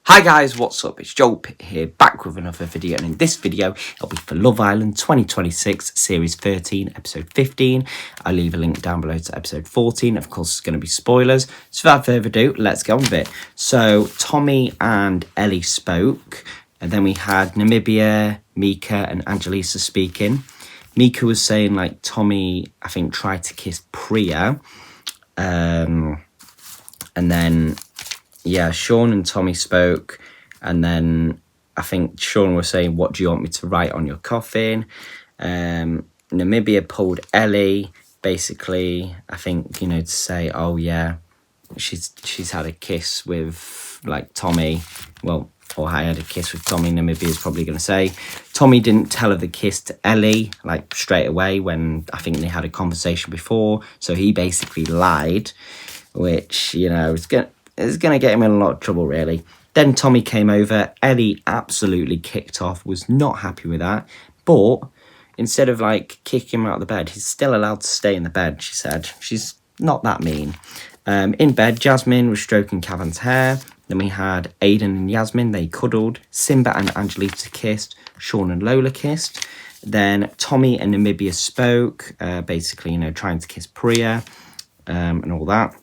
Hi guys, what's up? It's Joel Pitt here, back with another video, and in this video, it'll be for Love Island 2026, Series 13, Episode 15. I'll leave a link down below to Episode 14. Of course, it's going to be spoilers. So without further ado, let's get on with it. So, Tommy and Ellie spoke, and then we had Namibia, Mika, and Angelisa speaking. Mika was saying, like, Tommy, I think, tried to kiss Priya, and then... yeah, Sean and Tommy spoke, and then I think Sean was saying, what do you want me to write on your coffin? Namibia pulled Ellie, basically, I think, to say, oh yeah, she's had a kiss with, like, Tommy. Well, or I had a kiss with Tommy, Namibia's probably going to say. Tommy didn't tell her the kiss to Ellie, like, straight away, when I think they had a conversation before, so he basically lied, which, is going to get him in a lot of trouble, really. Then Tommy came over. Ellie absolutely kicked off, was not happy with that. But instead of, like, kicking him out of the bed, he's still allowed to stay in the bed, she said. She's not that mean. In bed, Jasmine was stroking Cavan's hair. Then we had Aiden and Yasmin. They cuddled. Simba and Angelita kissed. Sean and Lola kissed. Then Tommy and Namibia spoke, basically, trying to kiss Priya and all that.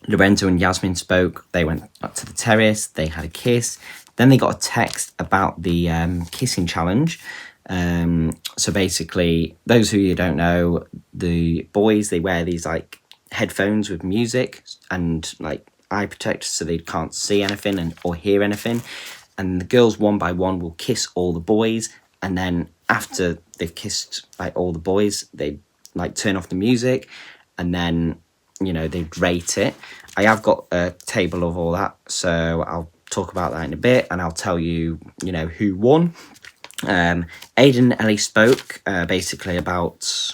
Lorenzo and Yasmin spoke. They went up to the terrace. They had a kiss. Then they got a text about the kissing challenge. So basically, those who you don't know, the boys, they wear these like headphones with music and like eye protectors so they can't see anything or hear anything. And the girls, one by one, will kiss all the boys. And then after they've kissed like all the boys, they like turn off the music and then they'd rate it. I have got a table of all that, so I'll talk about that in a bit, and I'll tell you, who won. Aiden and Ellie spoke, basically about,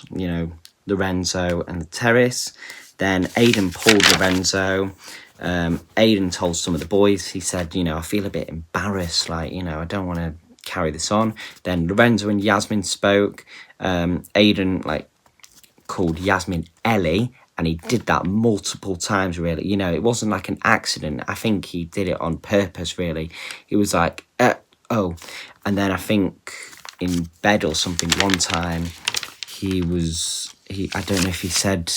Lorenzo and the terrace. Then Aiden pulled Lorenzo. Aiden told some of the boys, he said, I feel a bit embarrassed, like, I don't want to carry this on. Then Lorenzo and Yasmin spoke. Aiden, like, called Yasmin Ellie, and he did that multiple times, really. It wasn't like an accident. I think he did it on purpose, really. He was like, oh. And then I think in bed or something one time, I don't know if he said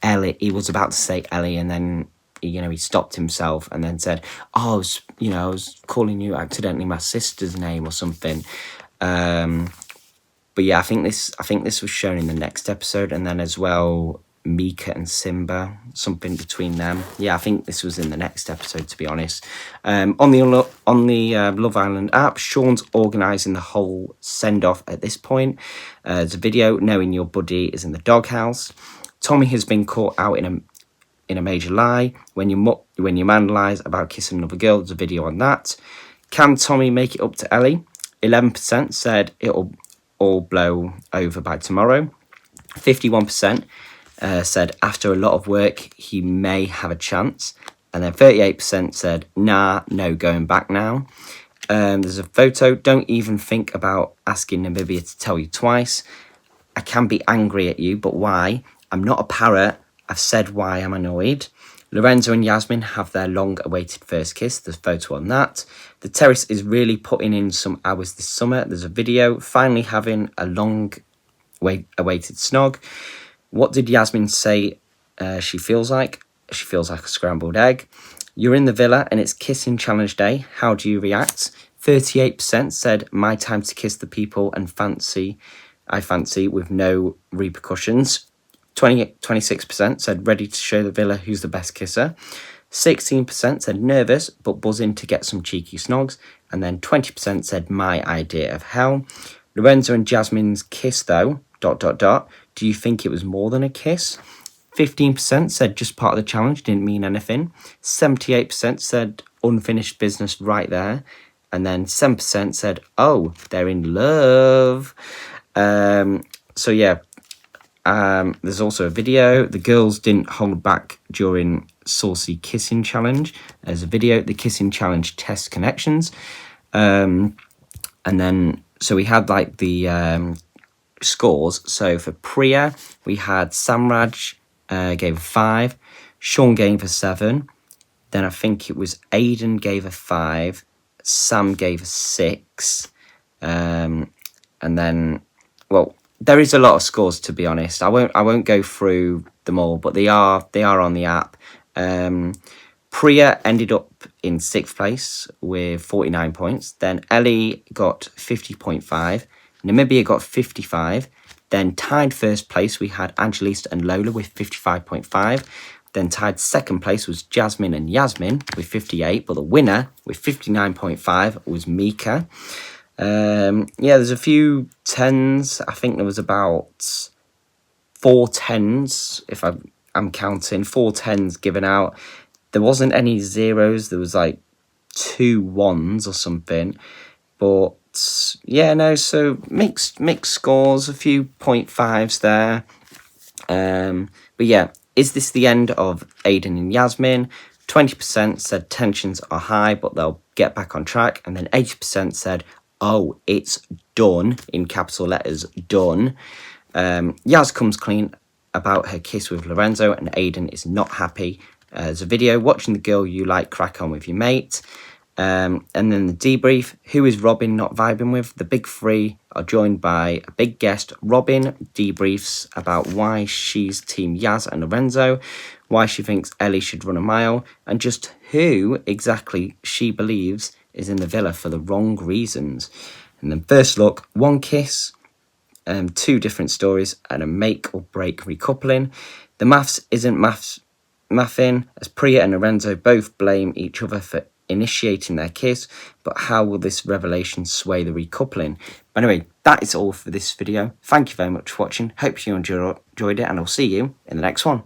Ellie. He was about to say Ellie, and then, he stopped himself and then said, oh, I was calling you accidentally my sister's name or something. But yeah, I think this was shown in the next episode, and then as well, Mika and Simba, something between them. Yeah, I think this was in the next episode, to be honest. On the Love Island app, Sean's organising the whole send-off at this point. There's a video, knowing your buddy is in the doghouse. Tommy has been caught out in a major lie. When your man lies about kissing another girl, there's a video on that. Can Tommy make it up to Ellie? 11% said it'll all blow over by tomorrow. 51% said after a lot of work he may have a chance, and then 38% said nah, no going back now. There's a photo. Don't even think about asking Namibia to tell you twice. I can be angry at you, but why? I'm not a parrot. I've said why I'm annoyed. Lorenzo and Yasmin have their long-awaited first kiss. There's a photo on that. The terrace is really putting in some hours this summer. There's a video. Finally having a long-awaited snog. What did Yasmin say she feels like? She feels like a scrambled egg. You're in the villa and it's kissing challenge day. How do you react? 38% said my time to kiss the people and I fancy with no repercussions. 26% said ready to show the villa who's the best kisser. 16% said nervous but buzzing to get some cheeky snogs. And then 20% said my idea of hell. Lorenzo and Jasmine's kiss though, ... Do you think it was more than a kiss? 15% said just part of the challenge, didn't mean anything. 78% said unfinished business right there. And then 7% said, oh, they're in love. So yeah, there's also a video. The girls didn't hold back during Saucy Kissing Challenge. There's a video, the Kissing Challenge test connections. And then, so we had like the scores. So for Priya, we had Samraj gave a 5, Sean gave a 7, Then I think it was Aiden gave a 5, Sam gave a 6, and then, well, there is a lot of scores, to be honest. I won't go through them all, but they are on the app. Priya ended up in 6th place with 49 points. Then Ellie got 50.5. Namibia got 55. Then tied first place, we had Angelista and Lola with 55.5. Then tied second place was Jasmine and Yasmin with 58. But the winner with 59.5 was Mika. There's a few 10s. I think there was about 4 10s, if I'm counting. 4 10s given out. There wasn't any 0s. There was like 2 1s or something. But yeah, no, so mixed scores, a few 0.5s there. But yeah, is this the end of Aiden and Yasmin? 20% said tensions are high, but they'll get back on track. And then 80% said, oh, it's done, in capital letters, done. Yas comes clean about her kiss with Lorenzo, and Aiden is not happy. There's a video, watching the girl you like crack on with your mate. And then the debrief, who is Robin not vibing with? The big three are joined by a big guest. Robin debriefs about why she's team Yas and Lorenzo, why she thinks Ellie should run a mile, and just who exactly she believes is in the villa for the wrong reasons. And then first look, one kiss, 2 different stories, and a make or break recoupling. The maths isn't mathing, as Priya and Lorenzo both blame each other for initiating their kiss, but how will this revelation sway the recoupling? But anyway, that is all for this video. Thank you very much for watching. Hope you enjoyed it, and I'll see you in the next one.